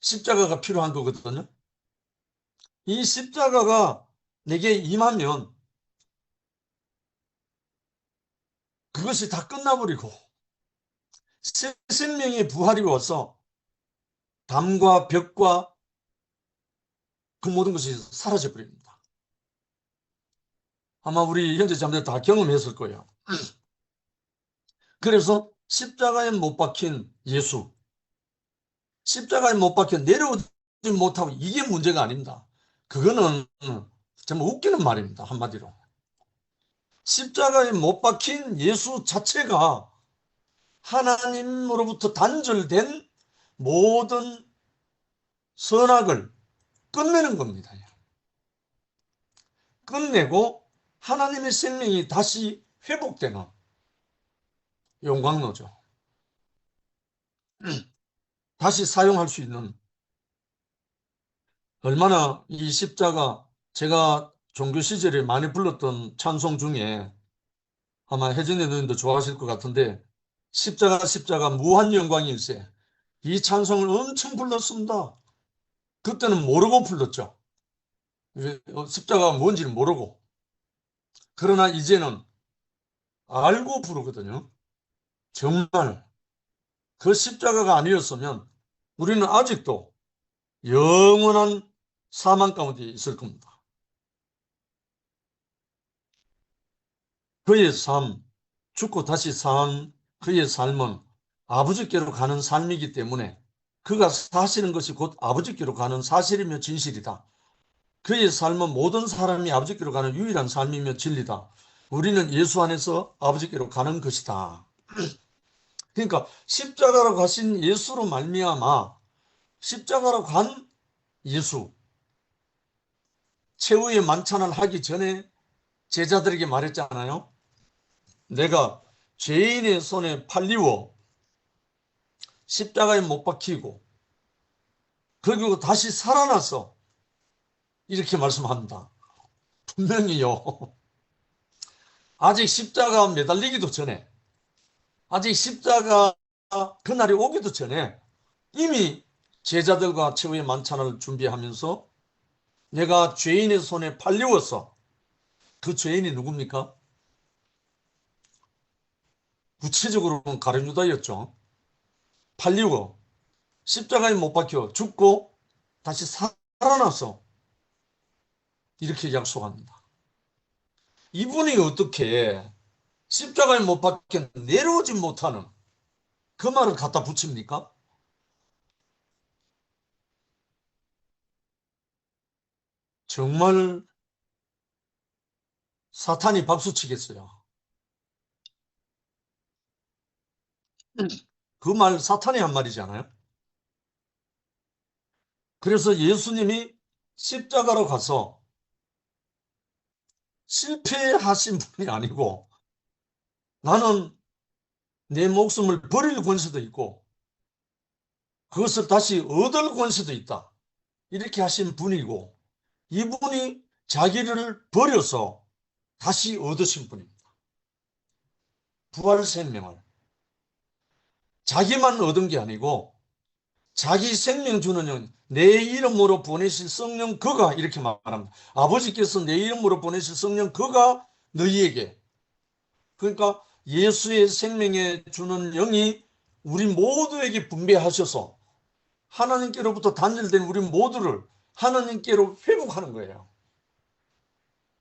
십자가가 필요한 거거든요. 이 십자가가 내게 임하면 그것이 다 끝나버리고 새 생명의 부활이 와서 담과 벽과 그 모든 것이 사라져 버립니다. 아마 우리 형제 자매들 다 경험했을 거예요. 그래서 십자가에 못 박힌 예수, 십자가에 못 박혀 내려오지 못하고, 이게 문제가 아닙니다. 그거는 정말 웃기는 말입니다. 한마디로. 십자가에 못 박힌 예수 자체가 하나님으로부터 단절된 모든 선악을 끝내는 겁니다. 끝내고 하나님의 생명이 다시 회복되는 용광로죠. 다시 사용할 수 있는. 얼마나 이 십자가, 제가 종교 시절에 많이 불렀던 찬송 중에 아마 혜진이 누님도 좋아하실 것 같은데, 십자가 십자가 무한 영광일세, 이 찬송을 엄청 불렀습니다. 그때는 모르고 불렀죠. 십자가가 뭔지를 모르고. 그러나 이제는 알고 부르거든요. 정말 그 십자가가 아니었으면 우리는 아직도 영원한 사망 가운데 있을 겁니다. 그의 삶, 죽고 다시 산 그의 삶은 아버지께로 가는 삶이기 때문에 그가 사시는 것이 곧 아버지께로 가는 사실이며 진실이다. 그의 삶은 모든 사람이 아버지께로 가는 유일한 삶이며 진리다. 우리는 예수 안에서 아버지께로 가는 것이다. 그러니까 십자가로 가신 예수로 말미암아, 십자가로 간 예수, 최후의 만찬을 하기 전에 제자들에게 말했잖아요. 내가 죄인의 손에 팔리워 십자가에 못 박히고 그리고 다시 살아나서, 이렇게 말씀합니다. 분명히요. 아직 십자가 매달리기도 전에, 아직 십자가 그날이 오기도 전에 이미 제자들과 최후의 만찬을 준비하면서 내가 죄인의 손에 팔리워서, 그 죄인이 누굽니까? 구체적으로는 가룟 유다였죠. 팔리워 십자가에 못 박혀 죽고 다시 살아나서 이렇게 약속합니다. 이분이 어떻게 십자가에 못 박혀 내려오지 못하는 그 말을 갖다 붙입니까? 정말 사탄이 박수 치겠어요. 그 말 사탄이 한 말이잖아요. 그래서 예수님이 십자가로 가서 실패하신 분이 아니고 나는 내 목숨을 버릴 권세도 있고 그것을 다시 얻을 권세도 있다. 이렇게 하신 분이고 이분이 자기를 버려서 다시 얻으신 분입니다. 부활 생명을. 자기만 얻은 게 아니고 자기 생명 주는 영, 내 이름으로 보내실 성령 그가 이렇게 말합니다. 아버지께서 내 이름으로 보내실 성령 그가 너희에게 그러니까 예수의 생명에 주는 영이 우리 모두에게 분배하셔서 하나님께로부터 단절된 우리 모두를 하나님께로 회복하는 거예요.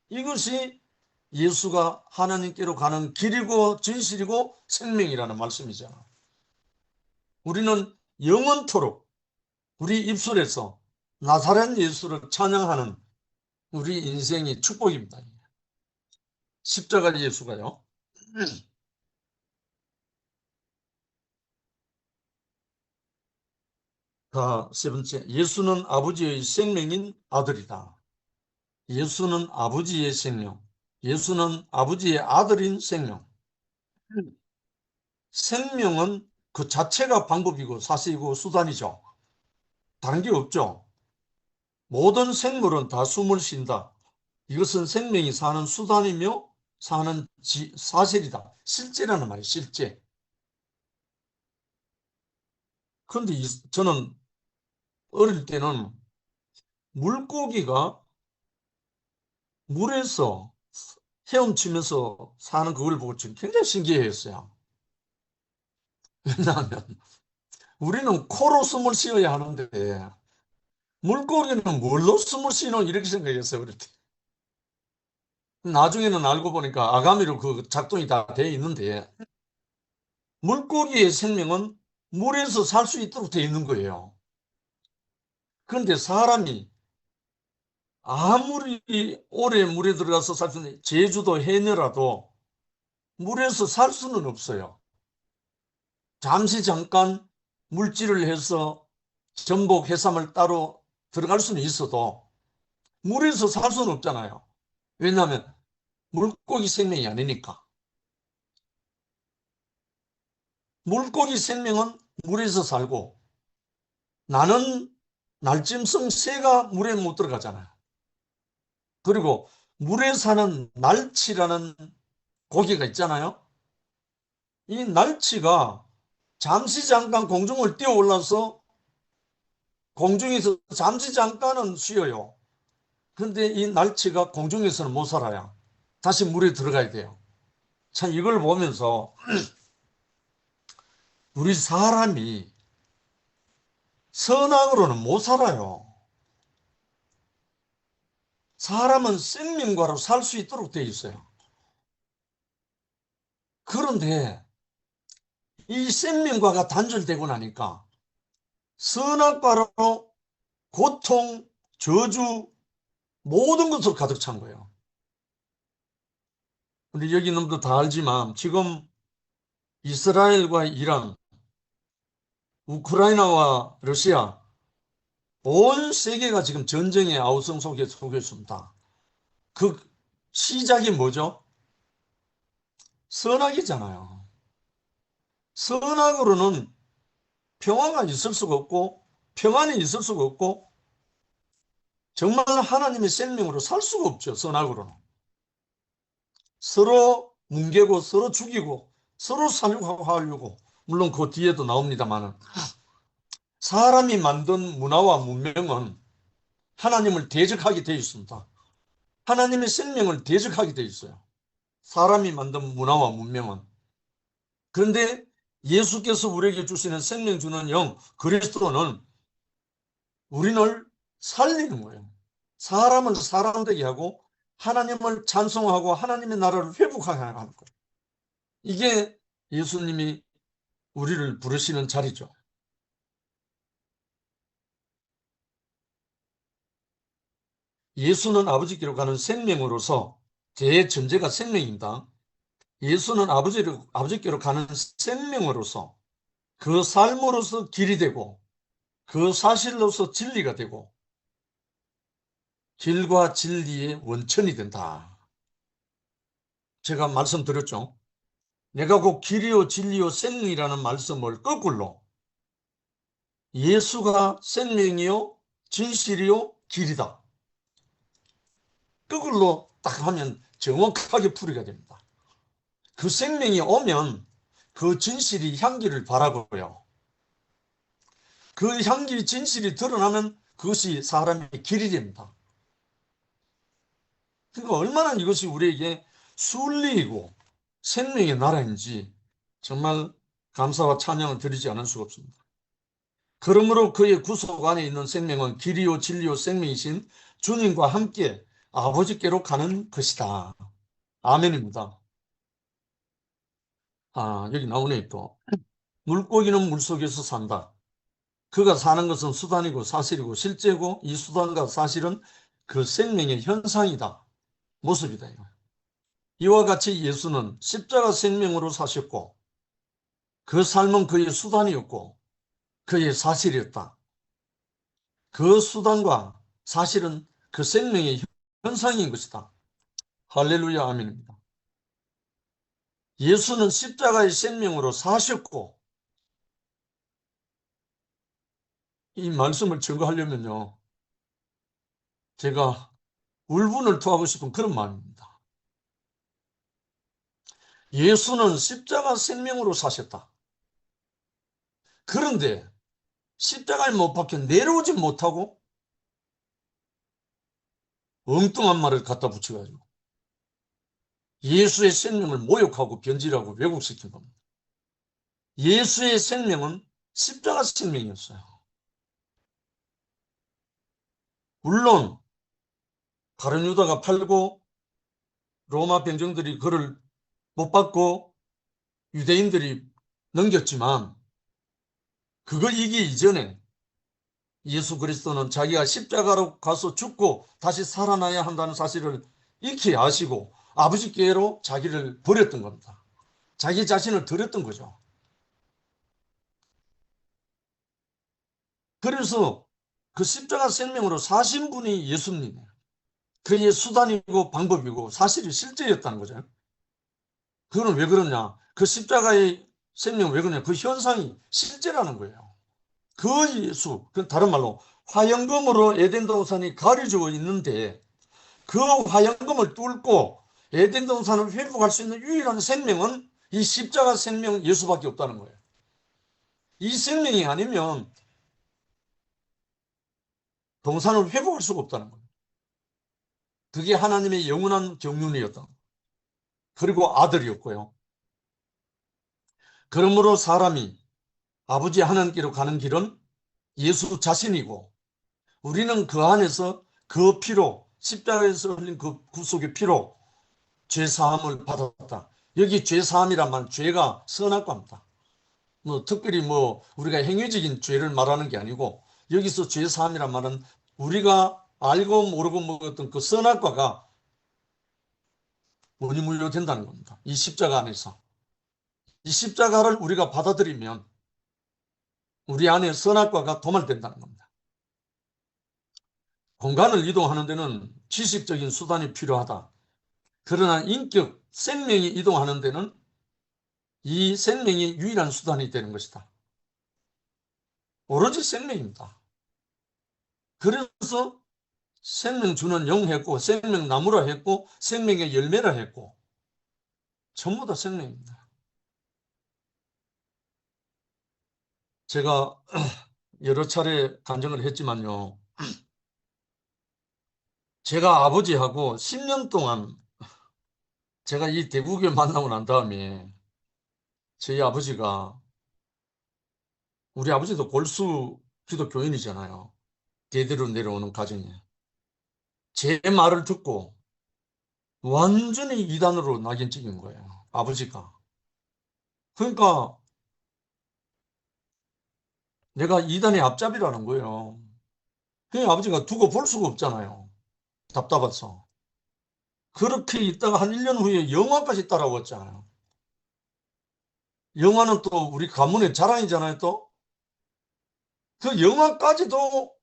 이것이 예수가 하나님께로 가는 길이고 진실이고 생명이라는 말씀이잖아. 우리는 영원토록 우리 입술에서 나사렛 예수를 찬양하는 우리 인생의 축복입니다. 십자가 예수가요. 세 번째, 예수는 아버지의 생명인 아들이다. 예수는 아버지의 생명. 예수는 아버지의 아들인 생명. 생명은 그 자체가 방법이고 사실이고 수단이죠. 다른 게 없죠. 모든 생물은 다 숨을 쉰다. 이것은 생명이 사는 수단이며 사는 사실이다. 실제라는 말이에요. 실제. 그런데 저는 어릴 때는 물고기가 물에서 헤엄치면서 사는 그걸 보고 좀 굉장히 신기했어요. 왜냐하면 우리는 코로 숨을 쉬어야 하는데 물고기는 뭘로 숨을 쉬노 이렇게 생각했어요. 어릴 때. 나중에는 알고 보니까 아가미로 그 작동이 다 돼 있는데 물고기의 생명은 물에서 살 수 있도록 돼 있는 거예요. 그런데 사람이 아무리 오래 물에 들어가서 살 수 있는 제주도 해녀라도 물에서 살 수는 없어요. 잠시 잠깐 물질을 해서 전복, 해삼을 따로 들어갈 수는 있어도 물에서 살 수는 없잖아요. 왜냐하면 물고기 생명이 아니니까. 물고기 생명은 물에서 살고 나는 날짐승 새가 물에 못 들어가잖아요. 그리고 물에 사는 날치라는 고기가 있잖아요. 이 날치가 잠시 잠깐 공중을 뛰어 올라서 공중에서 잠시 잠깐은 쉬어요. 그런데 이 날치가 공중에서는 못 살아요. 다시 물에 들어가야 돼요. 참 이걸 보면서 우리 사람이 선악으로는 못 살아요. 사람은 생명과로 살 수 있도록 되어 있어요. 그런데 이 생명과가 단절되고 나니까 선악과로 고통, 저주, 모든 것으로 가득 찬 거예요. 우리 여기 놈도 다 알지만 지금 이스라엘과 이란, 우크라이나와 러시아 온 세계가 지금 전쟁의 아우성 속에 있습니다. 그 시작이 뭐죠? 선악이잖아요. 선악으로는 평화가 있을 수가 없고 평안이 있을 수가 없고 정말 하나님의 생명으로 살 수가 없죠. 선악으로는. 서로 뭉개고 서로 죽이고 서로 살려고 물론 그 뒤에도 나옵니다만 사람이 만든 문화와 문명은 하나님을 대적하게 되어 있습니다. 하나님의 생명을 대적하게 되어 있어요. 사람이 만든 문화와 문명은. 그런데 예수께서 우리에게 주시는 생명 주는 영 그리스도는 우리를 살리는 거예요. 사람을 사람 되게 하고 하나님을 찬송하고 하나님의 나라를 회복하게 하는 거예요. 이게 예수님이 우리를 부르시는 자리죠. 예수는 아버지께로 가는 생명으로서 제 전제가 생명입니다. 예수는 아버지께로 가는 생명으로서 그 삶으로서 길이 되고 그 사실로서 진리가 되고 길과 진리의 원천이 된다. 제가 말씀드렸죠. 내가 곧 길이요 진리요 생명이라는 말씀을 거꾸로 예수가 생명이요 진실이요 길이다. 거꾸로 딱 하면 정확하게 풀이가 됩니다. 그 생명이 오면 그 진실이 향기를 바라고요. 그 향기 진실이 드러나면 그것이 사람의 길이 됩니다. 그러니까 얼마나 이것이 우리에게 순리이고 생명의 나라인지 정말 감사와 찬양을 드리지 않을 수가 없습니다. 그러므로 그의 구속 안에 있는 생명은 길이요 진리요 생명이신 주님과 함께 아버지께로 가는 것이다. 아멘입니다. 여기 나오네 또. 물고기는 물속에서 산다. 그가 사는 것은 수단이고 사실이고 실제고 이 수단과 사실은 그 생명의 현상이다. 모습이다. 이와 같이 예수는 십자가 생명으로 사셨고 그 삶은 그의 수단이었고 그의 사실이었다. 그 수단과 사실은 그 생명의 현상인 것이다. 할렐루야 아멘입니다. 예수는 십자가의 생명으로 사셨고 이 말씀을 증거하려면요. 제가 울분을 토하고 싶은 그런 마음입니다. 예수는 십자가 생명으로 사셨다. 그런데 십자가에 못 박혀 내려오지 못하고 엉뚱한 말을 갖다 붙여가지고 예수의 생명을 모욕하고 변질하고 왜곡시킨 겁니다. 예수의 생명은 십자가 생명이었어요. 물론 가룟 유다가 팔고 로마 병정들이 그를 못 받고 유대인들이 넘겼지만 그걸 이기기 이전에 예수 그리스도는 자기가 십자가로 가서 죽고 다시 살아나야 한다는 사실을 익히 아시고 아버지께로 자기를 버렸던 겁니다. 자기 자신을 드렸던 거죠. 그래서 그 십자가 생명으로 사신 분이 예수님이에요. 그의 수단이고 방법이고 사실이 실제였다는 거죠. 그거는 왜 그러냐? 그 십자가의 생명은 왜 그러냐? 그 현상이 실제라는 거예요. 그 예수, 그 다른 말로 화영검으로 에덴 동산이 가려져 있는데 그 화영검을 뚫고 에덴 동산을 회복할 수 있는 유일한 생명은 이 십자가 생명 예수밖에 없다는 거예요. 이 생명이 아니면 동산을 회복할 수가 없다는 거예요. 그게 하나님의 영원한 경륜이었다. 그리고 아들이었고요. 그러므로 사람이 아버지 하나님께로 가는 길은 예수 자신이고 우리는 그 안에서 그 피로 십자가에서 흘린 그 구속의 피로 죄사함을 받았다. 여기 죄사함이란 말 죄가 선악과입니다. 특별히 우리가 행위적인 죄를 말하는 게 아니고 여기서 죄사함이란 말은 우리가 알고 모르고 먹었던 그 선악과가 원인물로 된다는 겁니다. 이 십자가 안에서. 이 십자가를 우리가 받아들이면 우리 안에 선악과가 도말된다는 겁니다. 공간을 이동하는 데는 지식적인 수단이 필요하다. 그러나 인격, 생명이 이동하는 데는 이 생명이 유일한 수단이 되는 것이다. 오로지 생명입니다. 그래서 생명 주는 영 했고 생명나무라 했고 생명의 열매라 했고 전부 다 생명입니다. 제가 여러 차례 간증을 했지만요. 제가 아버지하고 10년 동안 제가 이 대구교회 만나고 난 다음에 저희 아버지가 우리 아버지도 골수 기독교인이잖아요. 대대로 내려오는 가정에. 제 말을 듣고 완전히 이단으로 낙인 찍은 거예요. 아버지가. 그러니까 내가 이단의 앞잡이라는 거예요. 그 아버지가 두고 볼 수가 없잖아요. 답답해서. 그렇게 있다가 한 1년 후에 영화까지 따라왔잖아요. 영화는 또 우리 가문의 자랑이잖아요, 또. 그 영화까지도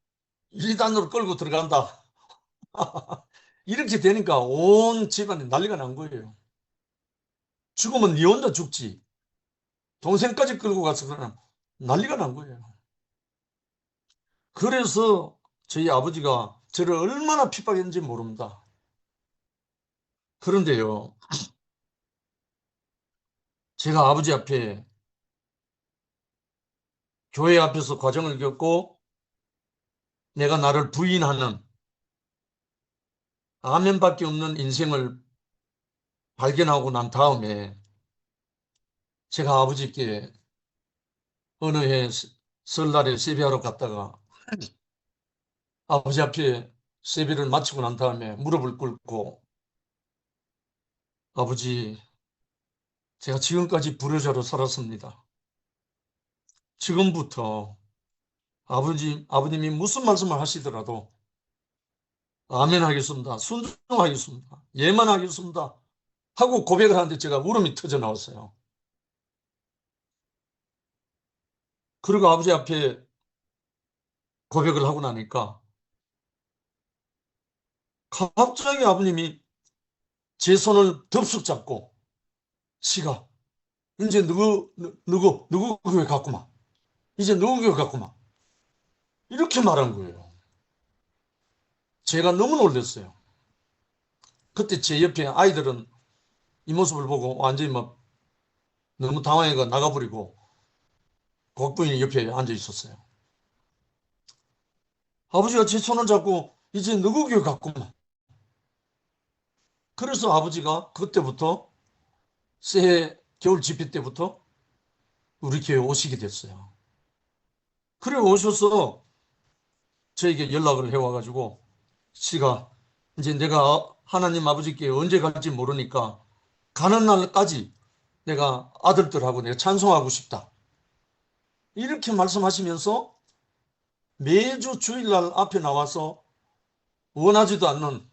이단으로 끌고 들어간다. 이렇게 되니까 온 집안이 난리가 난 거예요. 죽으면 니 혼자 죽지. 동생까지 끌고 가서 그러면 난리가 난 거예요. 그래서 저희 아버지가 저를 얼마나 핍박했는지 모릅니다. 그런데요, 제가 아버지 앞에 교회 앞에서 과정을 겪고 내가 나를 부인하는 아멘밖에 없는 인생을 발견하고 난 다음에 제가 아버지께 어느 해 설날에 세배하러 갔다가 아버지 앞에 세배를 마치고 난 다음에 무릎을 꿇고 아버지, 제가 지금까지 불효자로 살았습니다. 지금부터 아버님이 무슨 말씀을 하시더라도 아멘 하겠습니다. 순종하겠습니다. 예만 하겠습니다. 하고 고백을 하는데 제가 울음이 터져 나왔어요. 그리고 아버지 앞에 고백을 하고 나니까 갑자기 아버님이 제 손을 덥석 잡고 시가 이제 누구 교회 갔구만. 이제 누구 교회 갔구만. 이렇게 말한 거예요. 제가 너무 놀랐어요. 그때 제 옆에 아이들은 이 모습을 보고 완전히 막 너무 당황해가 나가버리고 국부인이 옆에 앉아 있었어요. 아버지가 제 손을 잡고 이제 누구 교회 갔구만. 그래서 아버지가 그때부터 새해 겨울 집회 때부터 우리 교회 오시게 됐어요. 그래 오셔서 저에게 연락을 해와가지고 씨가 이제 내가 하나님 아버지께 언제 갈지 모르니까 가는 날까지 내가 아들들하고 내가 찬송하고 싶다. 이렇게 말씀하시면서 매주 주일날 앞에 나와서 원하지도 않는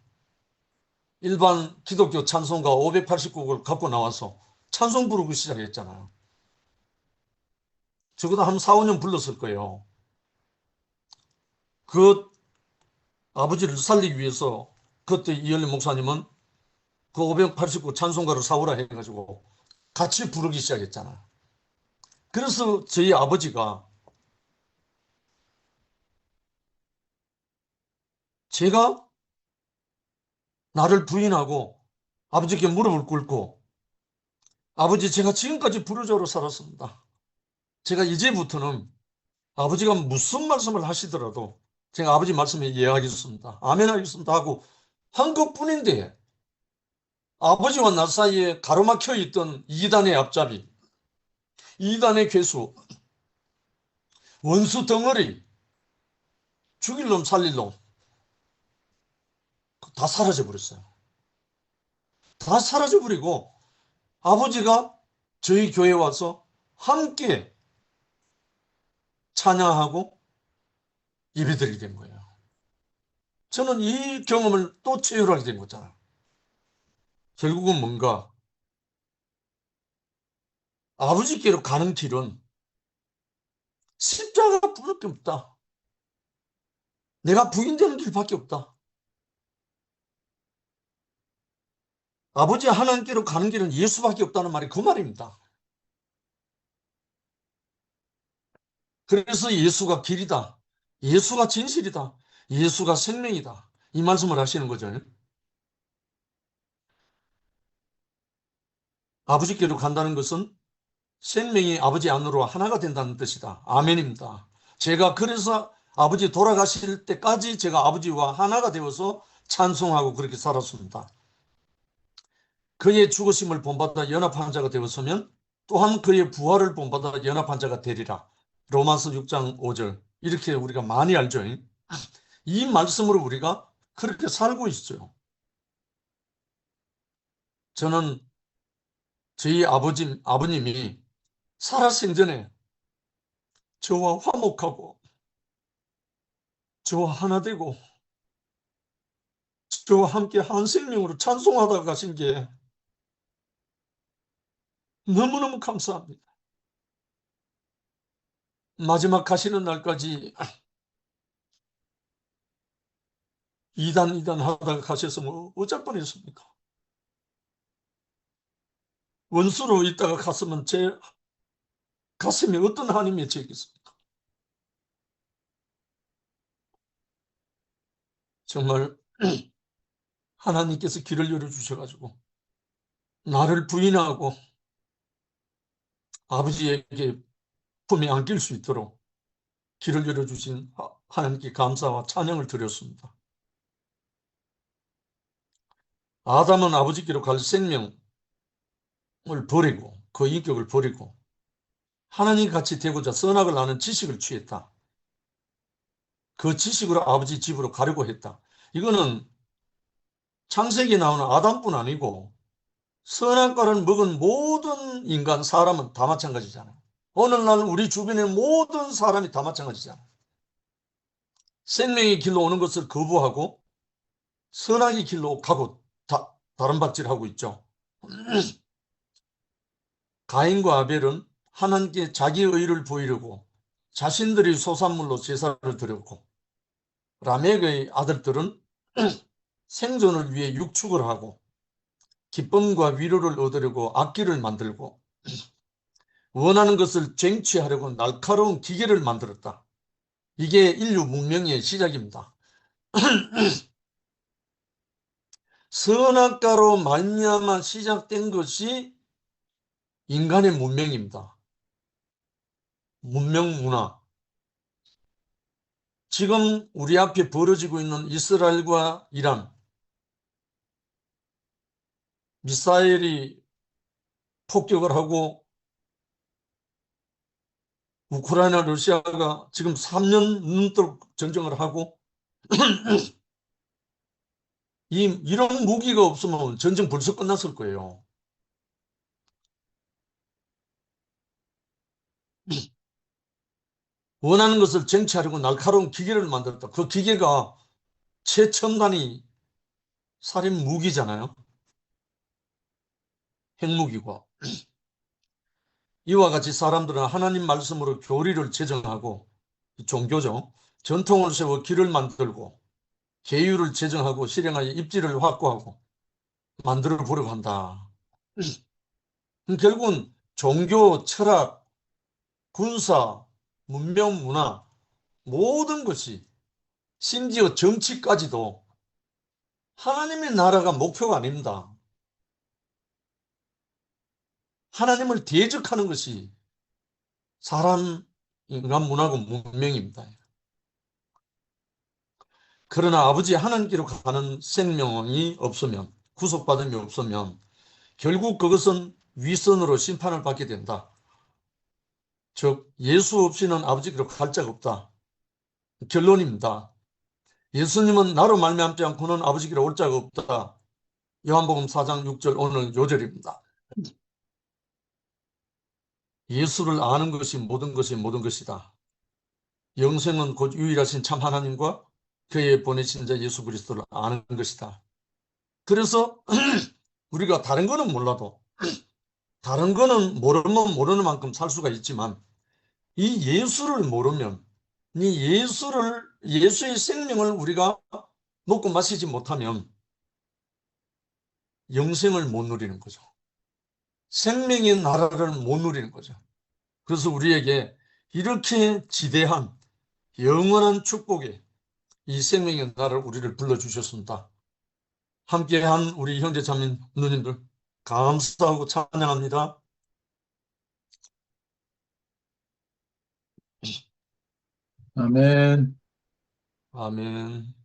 일반 기독교 찬송가 580곡을 갖고 나와서 찬송 부르기 시작했잖아요. 적어도 한 4, 5년 불렀을 거예요. 그 아버지를 살리기 위해서 그때 이현리 목사님은 그 589 찬송가를 사오라 해가지고 같이 부르기 시작했잖아요. 그래서 저희 아버지가 제가 나를 부인하고 아버지께 무릎을 꿇고 아버지 제가 지금까지 불효자로 살았습니다. 제가 이제부터는 아버지가 무슨 말씀을 하시더라도 제가 아버지 말씀에 이해하겠습니다. 아멘 하겠습니다 하고 한 것뿐인데 아버지와 나 사이에 가로막혀 있던 이단의 앞잡이, 이단의 괴수, 원수 덩어리, 죽일 놈 살릴 놈 다 사라져 버렸어요. 다 사라져 버리고 아버지가 저희 교회에 와서 함께 찬양하고 예배드리게 된 거예요. 저는 이 경험을 또 체험하게 된 거잖아요. 결국은 뭔가 아버지께로 가는 길은 십자가뿐밖에 없다. 내가 부인되는 길밖에 없다. 아버지 하나님께로 가는 길은 예수밖에 없다는 말이 그 말입니다. 그래서 예수가 길이다. 예수가 진실이다. 예수가 생명이다. 이 말씀을 하시는 거죠. 아버지께로 간다는 것은 생명이 아버지 안으로 하나가 된다는 뜻이다. 아멘입니다. 제가 그래서 아버지 돌아가실 때까지 제가 아버지와 하나가 되어서 찬송하고 그렇게 살았습니다. 그의 죽으심을 본받아 연합한 자가 되었으면 또한 그의 부활을 본받아 연합한 자가 되리라. 로마서 6장 5절. 이렇게 우리가 많이 알죠. 이 말씀으로 우리가 그렇게 살고 있어요. 저는 저희 아버님이 살아생전에 저와 화목하고 저와 하나 되고 저와 함께 한 생명으로 찬송하다가 가신 게 너무너무 감사합니다. 마지막 가시는 날까지 이단 하다가 가셨으면 어쩔 뻔했습니까? 원수로 있다가 갔으면 제 가슴에 어떤 한이 맺혀 있겠습니까? 정말 하나님께서 길을 열어주셔가지고 나를 부인하고 아버지에게 품에 안길 수 있도록 길을 열어주신 하나님께 감사와 찬양을 드렸습니다. 아담은 아버지께로 갈 생명을 버리고 그 인격을 버리고 하나님 같이 되고자 선악을 아는 지식을 취했다. 그 지식으로 아버지 집으로 가려고 했다. 이거는 창세기에 나오는 아담뿐 아니고 선악과를 먹은 모든 인간, 사람은 다 마찬가지잖아요. 오늘날 우리 주변의 모든 사람이 다 마찬가지잖아요. 생명의 길로 오는 것을 거부하고 선악의 길로 가고 다른 밭질하고 있죠. 가인과 아벨은 하나님께 자기의 의를 보이려고 자신들의 소산물로 제사를 드렸고 라멕의 아들들은 생존을 위해 육축을 하고 기쁨과 위로를 얻으려고 악기를 만들고 원하는 것을 쟁취하려고 날카로운 기계를 만들었다. 이게 인류 문명의 시작입니다. 선악과로 말미암아 시작된 것이 인간의 문명입니다. 문명 문화. 지금 우리 앞에 벌어지고 있는 이스라엘과 이란, 미사일이 폭격을 하고 우크라이나 러시아가 지금 3년 넘도록 전쟁을 하고 이런 무기가 없으면 전쟁 벌써 끝났을 거예요. 원하는 것을 쟁취하려고 날카로운 기계를 만들었다. 그 기계가 최첨단의 살인 무기잖아요. 핵무기고. 이와 같이 사람들은 하나님 말씀으로 교리를 제정하고 종교죠. 전통을 세워 길을 만들고 계율을 제정하고 실행하여 입지를 확고하고 만들어 보려고 한다. 결국은 종교, 철학, 군사, 문명, 문화 모든 것이 심지어 정치까지도 하나님의 나라가 목표가 아닙니다. 하나님을 대적하는 것이 사람, 인간 문화고 문명입니다. 그러나 아버지 하나님께로 가는 생명이 없으면, 구속받음이 없으면 결국 그것은 위선으로 심판을 받게 된다. 즉 예수 없이는 아버지께로 갈 자가 없다. 결론입니다. 예수님은 나로 말미암지 않고는 아버지께로 올 자가 없다. 요한복음 4장 6절 오늘 요절입니다. 예수를 아는 것이 모든 것이 모든 것이다. 영생은 곧 유일하신 참 하나님과 그의 보내신 자 예수 그리스도를 아는 것이다. 그래서 우리가 다른 거는 몰라도 다른 거는 모르면 모르는 만큼 살 수가 있지만 이 예수를 모르면 예수의 생명을 우리가 먹고 마시지 못하면 영생을 못 누리는 거죠. 생명의 나라를 못 누리는 거죠. 그래서 우리에게 이렇게 지대한 영원한 축복의 이 생명의 나라를 우리를 불러주셨습니다. 함께한 우리 형제자매 누님들 감사하고 찬양합니다. 아멘. 아멘.